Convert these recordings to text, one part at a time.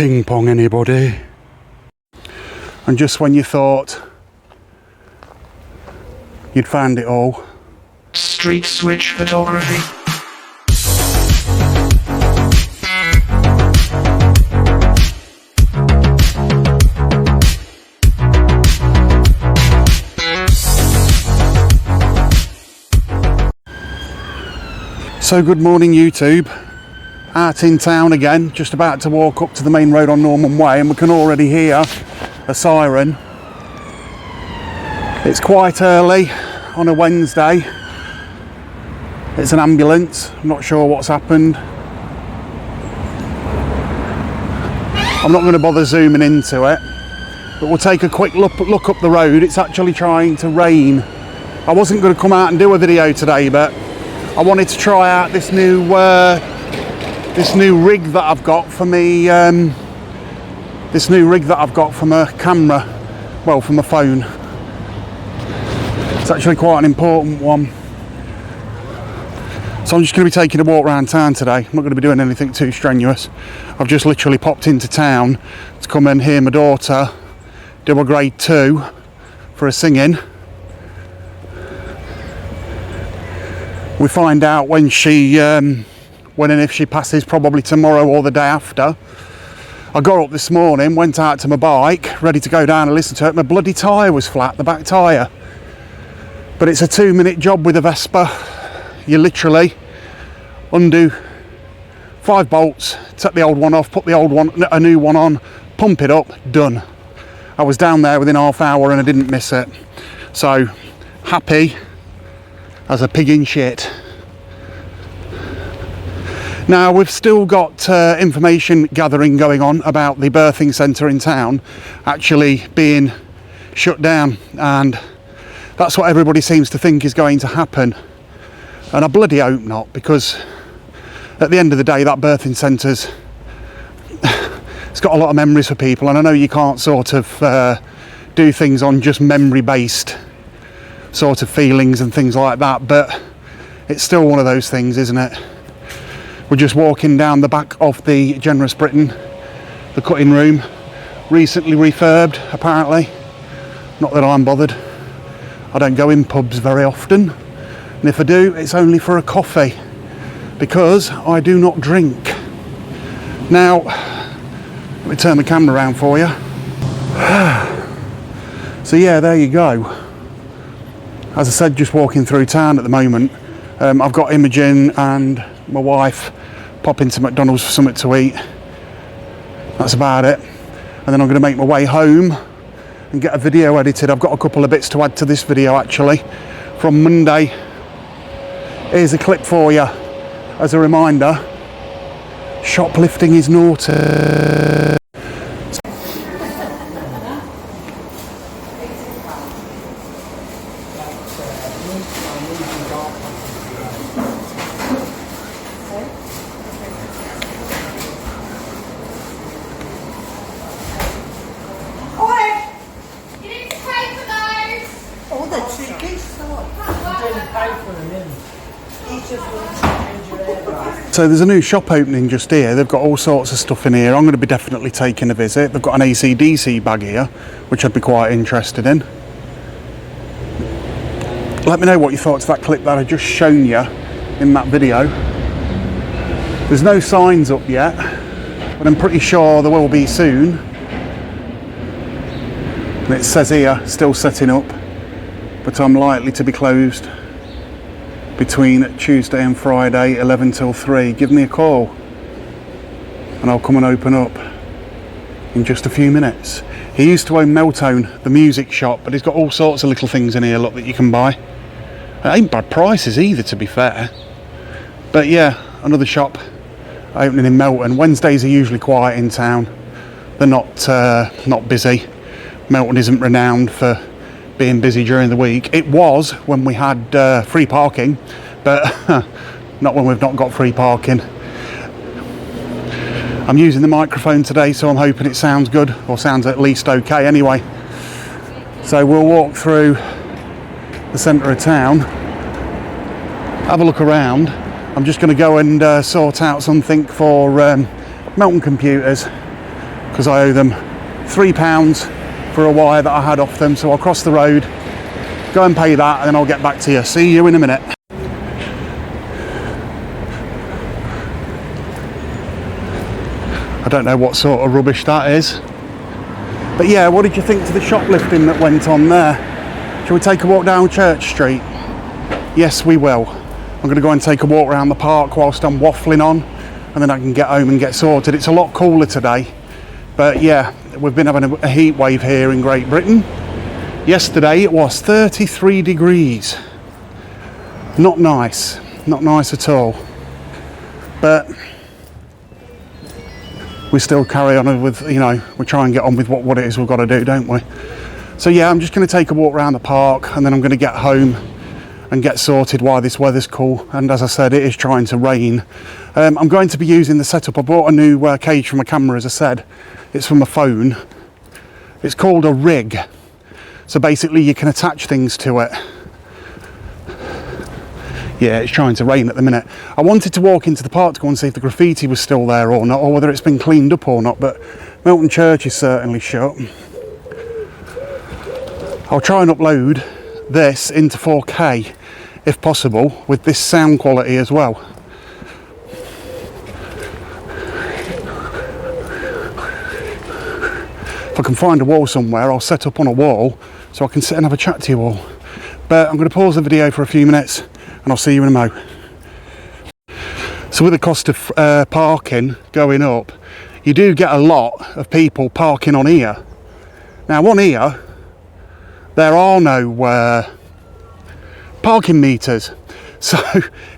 Ping pong, anybody? And just when you thought you'd found it all, street switch photography. So good morning YouTube, out in town again, just about to walk up to the main road on Norman Way, and we can already hear a siren. It's quite early on a Wednesday. It's an ambulance, I'm not sure what's happened. I'm not going to bother zooming into it, but we'll take a quick look up the road. It's actually trying to rain. I wasn't going to come out and do a video today, but I wanted to try out this new rig that I've got for me. This new rig that I've got for my camera, well, for my phone. It's actually quite an important one. So I'm just going to be taking a walk around town today. I'm not going to be doing anything too strenuous. I've just literally popped into town to come and hear my daughter do a grade 2 for a singing. We find out when and if she passes, probably tomorrow or the day after. I got up this morning, went out to my bike, ready to go down and listen to it. My bloody tyre was flat, the back tyre. But it's a 2-minute job with a Vespa. You literally undo 5 bolts, take the old one off, put a new one on, pump it up, done. I was down there within half hour and I didn't miss it. So happy as a pig in shit. Now we've still got information gathering going on about the birthing centre in town actually being shut down, and that's what everybody seems to think is going to happen, and I bloody hope not, because at the end of the day that birthing centre's it's got a lot of memories for people, and I know you can't sort of do things on just memory based sort of feelings and things like that, but it's still one of those things, isn't it? We're just walking down the back of the Generous Britain, the cutting room, recently refurbed apparently. Not that I'm bothered. I don't go in pubs very often, and if I do, it's only for a coffee, because I do not drink. Now, let me turn the camera around for you. So yeah, there you go. As I said, just walking through town at the moment. I've got Imogen and my wife pop into McDonald's for something to eat. That's about it. And then I'm going to make my way home and get a video edited. I've got a couple of bits to add to this video actually from Monday. Here's a clip for you as a reminder. Shoplifting is naughty. So there's a new shop opening just here. They've got all sorts of stuff in here. I'm going to be definitely taking a visit. They've got an AC/DC bag here, which I'd be quite interested in. Let me know what you thought of that clip that I just shown you in that video. There's no signs up yet, but I'm pretty sure there will be soon. And it says here, still setting up, but I'm likely to be closed between Tuesday and Friday, 11 till 3. Give me a call and I'll come and open up in just a few minutes. He used to own Melton, the music shop, but he's got all sorts of little things in here, look, that you can buy. It ain't bad prices either, to be fair. But yeah, another shop opening in Melton. Wednesdays are usually quiet in town. They're not busy. Melton isn't renowned for being busy during the week. It was when we had free parking, but not when we've not got free parking. I'm using the microphone today, so I'm hoping it sounds good, or sounds at least okay anyway. So we'll walk through the centre of town, have a look around. I'm just going to go and sort out something for Melton Computers. because I owe them £3 for a wire that I had off them. So I'll cross the road, go and pay that, and then I'll get back to you. See you in a minute. I don't know what sort of rubbish that is, but yeah, what did you think to the shoplifting that went on there? Shall we take a walk down Church Street? Yes, we will. I'm going to go and take a walk around the park whilst I'm waffling on, and then I can get home and get sorted. It's a lot cooler today, but yeah, we've been having a heat wave here in Great Britain. Yesterday it was 33 degrees. Not nice at all, but we still carry on with, you know, we try and get on with what it is we've got to do, don't we? So yeah, I'm just going to take a walk around the park, and then I'm going to get home and get sorted while this weather's cool. And as I said, it is trying to rain. I'm going to be using the setup. I bought a new cage for my camera, as I said. It's from my phone. It's called a rig. So basically you can attach things to it. Yeah, it's trying to rain at the minute. I wanted to walk into the park to go and see if the graffiti was still there or not, or whether it's been cleaned up or not, but Melton Church is certainly shut. I'll try and upload this into 4K if possible, with this sound quality as well. If I can find a wall somewhere, I'll set up on a wall so I can sit and have a chat to you all. But I'm going to pause the video for a few minutes, and I'll see you in a mo. So with the cost of parking going up, you do get a lot of people parking on here. Now on here, there are no parking meters, so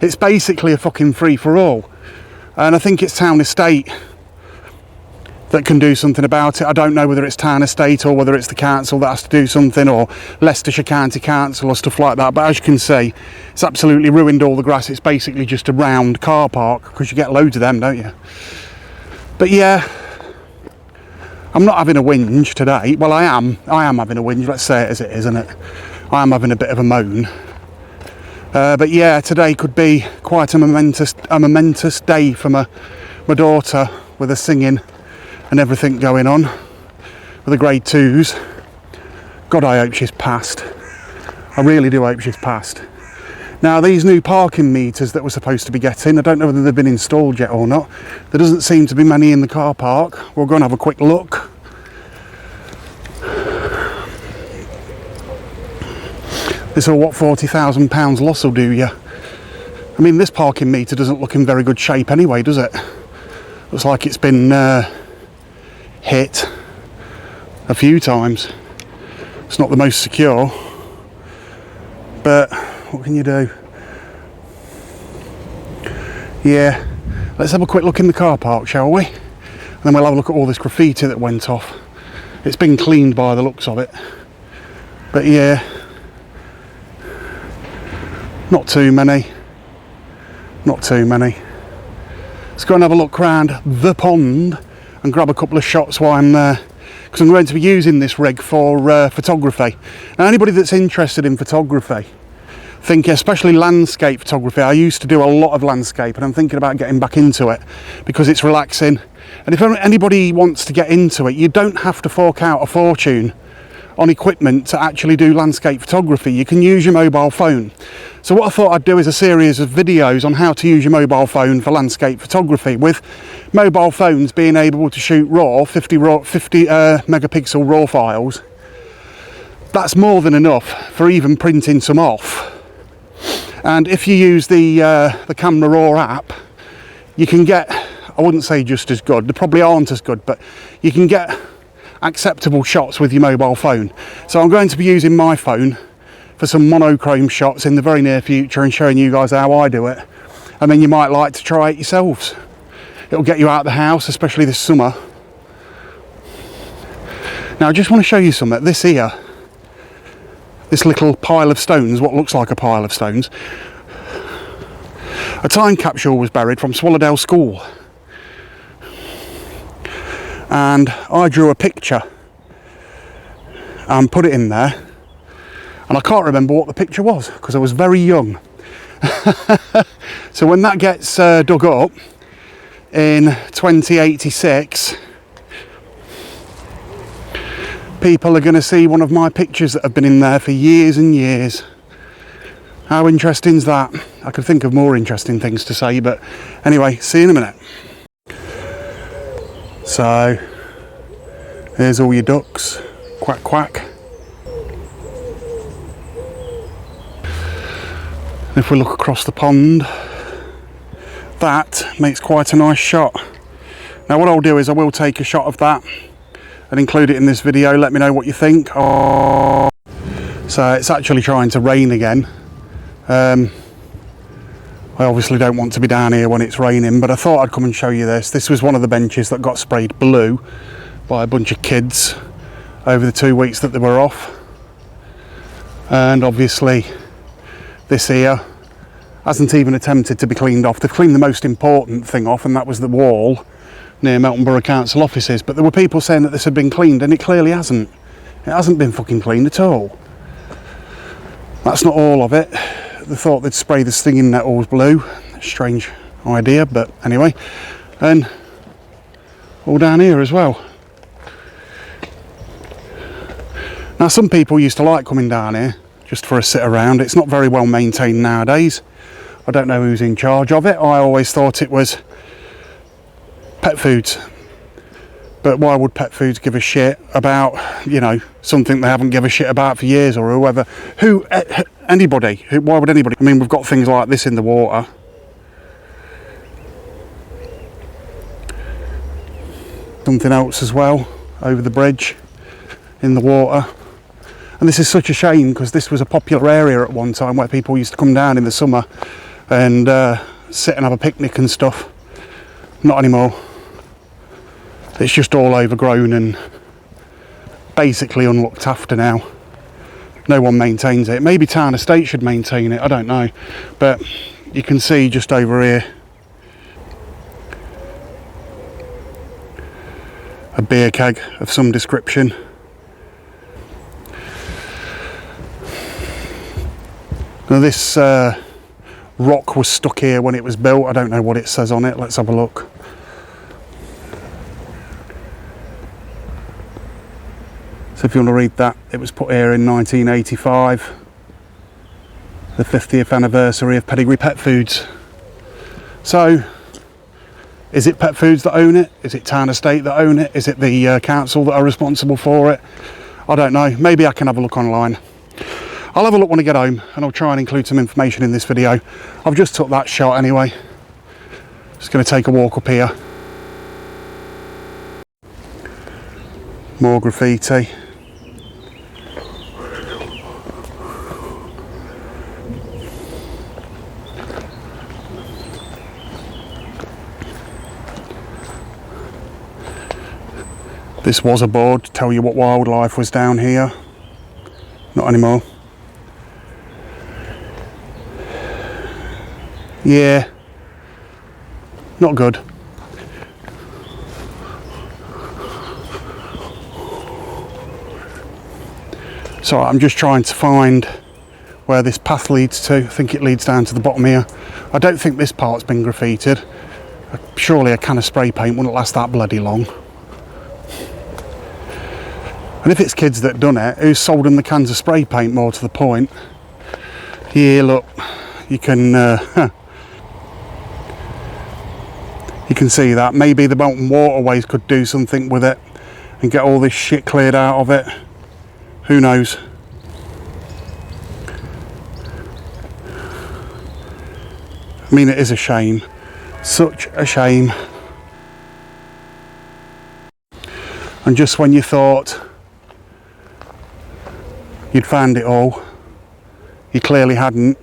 it's basically a fucking free for all. And I think it's Town Estate that can do something about it. I don't know whether it's Town Estate or whether it's the council that has to do something, or Leicestershire County Council or stuff like that. But as you can see, it's absolutely ruined all the grass. It's basically just a round car park, because you get loads of them, don't you? But yeah, I'm not having a whinge today. Well, I am having a whinge. Let's say it as it is, isn't it? I am having a bit of a moan. But yeah, today could be quite a momentous day for my daughter, with her singing and everything going on, with the grade 2s. God, I hope she's passed. I really do hope she's passed. Now, these new parking meters that we're supposed to be getting, I don't know whether they've been installed yet or not. There doesn't seem to be many in the car park. We'll go and have a quick look. This will, what, £40,000 loss will do you. I mean, this parking meter doesn't look in very good shape anyway, does it? Looks like it's been hit a few times. It's not the most secure, but what can you do? Yeah, let's have a quick look in the car park, shall we? And then we'll have a look at all this graffiti that went off. It's been cleaned by the looks of it, but yeah, not too many. Let's go and have a look around the pond and grab a couple of shots while I'm there, because I'm going to be using this rig for photography. Now, anybody that's interested in photography, especially landscape photography. I used to do a lot of landscape, and I'm thinking about getting back into it because it's relaxing. And if anybody wants to get into it, you don't have to fork out a fortune on equipment to actually do landscape photography. You can use your mobile phone. So what I thought I'd do is a series of videos on how to use your mobile phone for landscape photography, with mobile phones being able to shoot raw 50 megapixel raw files. That's more than enough for even printing some off. And if you use the Camera Raw app, you can get, I wouldn't say just as good, they probably aren't as good, but you can get acceptable shots with your mobile phone. So I'm going to be using my phone for some monochrome shots in the very near future, and showing you guys how I do it. And then you might like to try it yourselves. It'll get you out of the house, especially this summer. Now, I just want to show you something. This here, this little pile of stones, what looks like a pile of stones, a time capsule was buried from Swallowdale School. And I drew a picture and put it in there. And I can't remember what the picture was because I was very young. So when that gets dug up in 2086, people are going to see one of my pictures that have been in there for years and years. How interesting is that? I could think of more interesting things to say, but anyway, see you in a minute. So, here's all your ducks. Quack, quack. And if we look across the pond, that makes quite a nice shot. Now what I'll do is I will take a shot of that and include it in this video. Let me know what you think. Oh. So it's actually trying to rain again. I obviously don't want to be down here when it's raining, but I thought I'd come and show you this. This was one of the benches that got sprayed blue by a bunch of kids over the 2 weeks that they were off. And obviously this here hasn't even attempted to be cleaned off. They've cleaned the most important thing off, and that was the wall near Melton Borough Council offices. But there were people saying that this had been cleaned, and it clearly hasn't. It hasn't been fucking cleaned at all. That's not all of it. They thought they'd spray the stinging nettles blue. Strange idea, but anyway. And all down here as well. Now some people used to like coming down here just for a sit around. It's not very well maintained nowadays. I don't know who's in charge of it. I always thought it was Pet Foods. But why would Pet Foods give a shit about, you know, something they haven't given a shit about for years, or whoever? Anybody? Why would anybody? I mean, we've got things like this in the water. Something else as well over the bridge in the water. And this is such a shame, because this was a popular area at one time where people used to come down in the summer and sit and have a picnic and stuff. Not anymore. It's just all overgrown and basically unlooked after now. No one maintains it. Maybe Town Estate should maintain it, I don't know. But you can see just over here a beer keg of some description. Now this rock was stuck here when it was built. I don't know what it says on it. Let's have a look. So if you want to read that, it was put here in 1985, the 50th anniversary of Pedigree Pet Foods. So, is it Pet Foods that own it? Is it Town Estate that own it? Is it the council that are responsible for it? I don't know. Maybe I can have a look online. I'll have a look when I get home, and I'll try and include some information in this video. I've just took that shot anyway. Just going to take a walk up here. More graffiti. This was a board to tell you what wildlife was down here. Not anymore. Yeah, not good. So I'm just trying to find where this path leads to. I think it leads down to the bottom here. I don't think this part's been graffitied. Surely a can of spray paint wouldn't last that bloody long. And if it's kids that done it, who's sold them the cans of spray paint, more to the point? Here, look, you can you can see that. Maybe the Melton Waterways could do something with it and get all this shit cleared out of it. Who knows? I mean, it is a shame. Such a shame. And just when you thought you'd found it all, you clearly hadn't.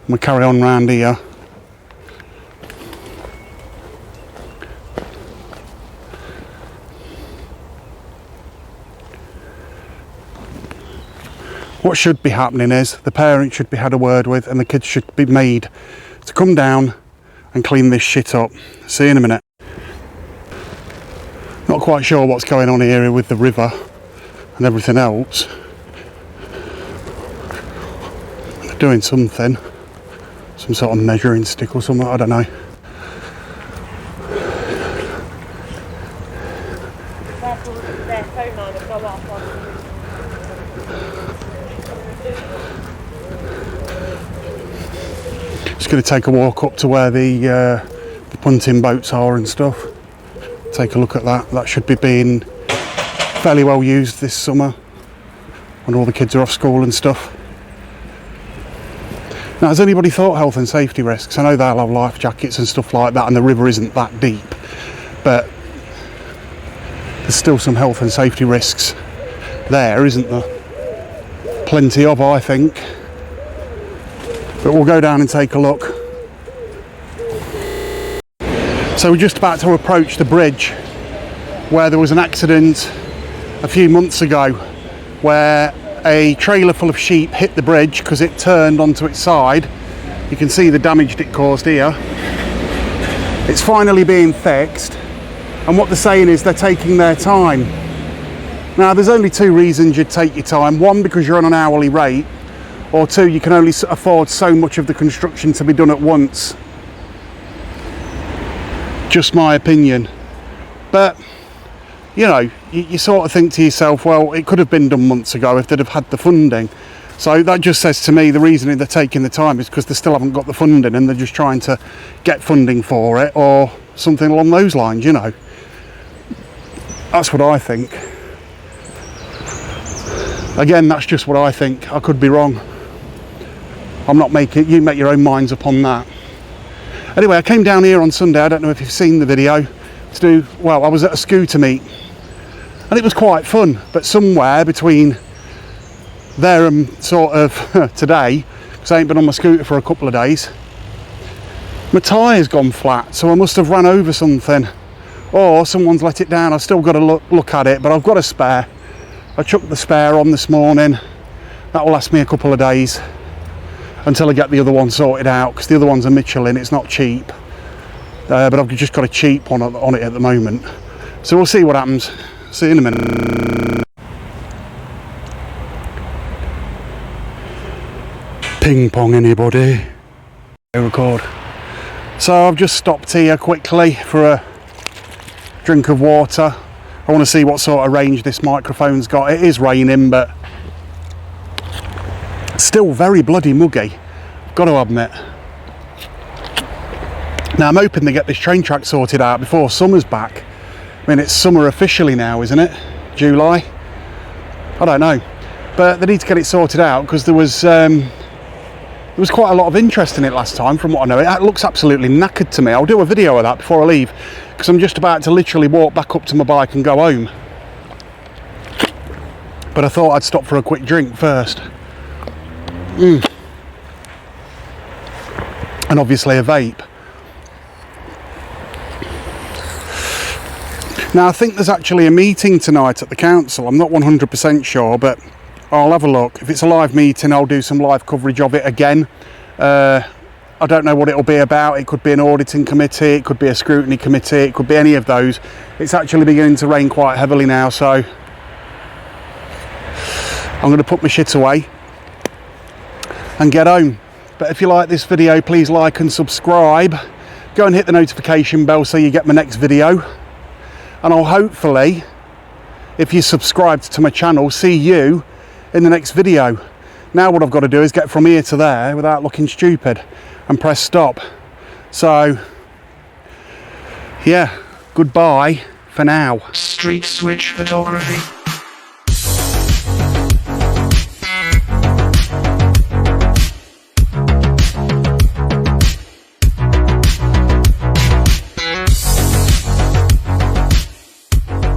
We carry on round here. What should be happening is the parents should be had a word with, and the kids should be made to come down and clean this shit up. See you in a minute. Not quite sure what's going on here with the river and everything else. They're doing something, some sort of measuring stick or something, I don't know. Their phone line Just going to take a walk up to where the punting boats are and stuff. Take a look at that. That should be being fairly well used this summer when all the kids are off school and stuff. Now, has anybody thought health and safety risks? I know they'll have life jackets and stuff like that, and the river isn't that deep, but there's still some health and safety risks there, isn't there? Plenty of, I think. But we'll go down and take a look. So we're just about to approach the bridge where there was an accident a few months ago where a trailer full of sheep hit the bridge because it turned onto its side. You can see the damage it caused here. It's finally being fixed, and what they're saying is they're taking their time. Now, there's only two reasons you'd take your time. One, because you're on an hourly rate, or two, you can only afford so much of the construction to be done at once. Just my opinion. But you know, you sort of think to yourself, well, it could have been done months ago if they'd have had the funding. So that just says to me the reason they're taking the time is because they still haven't got the funding and they're just trying to get funding for it or something along those lines, you know. That's what I think. Again, that's just what I think. I could be wrong. I'm not making, you make your own minds up on that. Anyway, I came down here on Sunday, I don't know if you've seen the video, well, I was at a scooter meet. And it was quite fun, but somewhere between there and sort of today, because I ain't been on my scooter for a couple of days, my tyre's gone flat, so I must have ran over something, or someone's let it down. I've still got to look at it, but I've got a spare. I chucked the spare on this morning. That will last me a couple of days until I get the other one sorted out, because the other one's a Michelin, it's not cheap, but I've just got a cheap one on it at the moment. So we'll see what happens. See you in a minute. Ping pong, anybody? Record. So I've just stopped here quickly for a drink of water. I want to see what sort of range this microphone's got. It is raining, but still very bloody muggy, got to admit. Now I'm hoping they get this train track sorted out before summer's back. I mean, it's summer officially now, isn't it? July? I don't know. But they need to get it sorted out because there was quite a lot of interest in it last time, from what I know. It looks absolutely knackered to me. I'll do a video of that before I leave, because I'm just about to literally walk back up to my bike and go home. But I thought I'd stop for a quick drink first. And obviously a vape. Now I think there's actually a meeting tonight at the council. I'm not 100% sure, but I'll have a look. If it's a live meeting, I'll do some live coverage of it again. I don't know what it'll be about. It could be an auditing committee, it could be a scrutiny committee, it could be any of those. It's actually beginning to rain quite heavily now, so I'm going to put my shit away and get home. But if you like this video, please like and subscribe. Go and hit the notification bell so you get my next video. And I'll hopefully, if you subscribed to my channel, see you in the next video. Now what I've got to do is get from here to there without looking stupid and press stop. So yeah, goodbye for now. Street switch photography.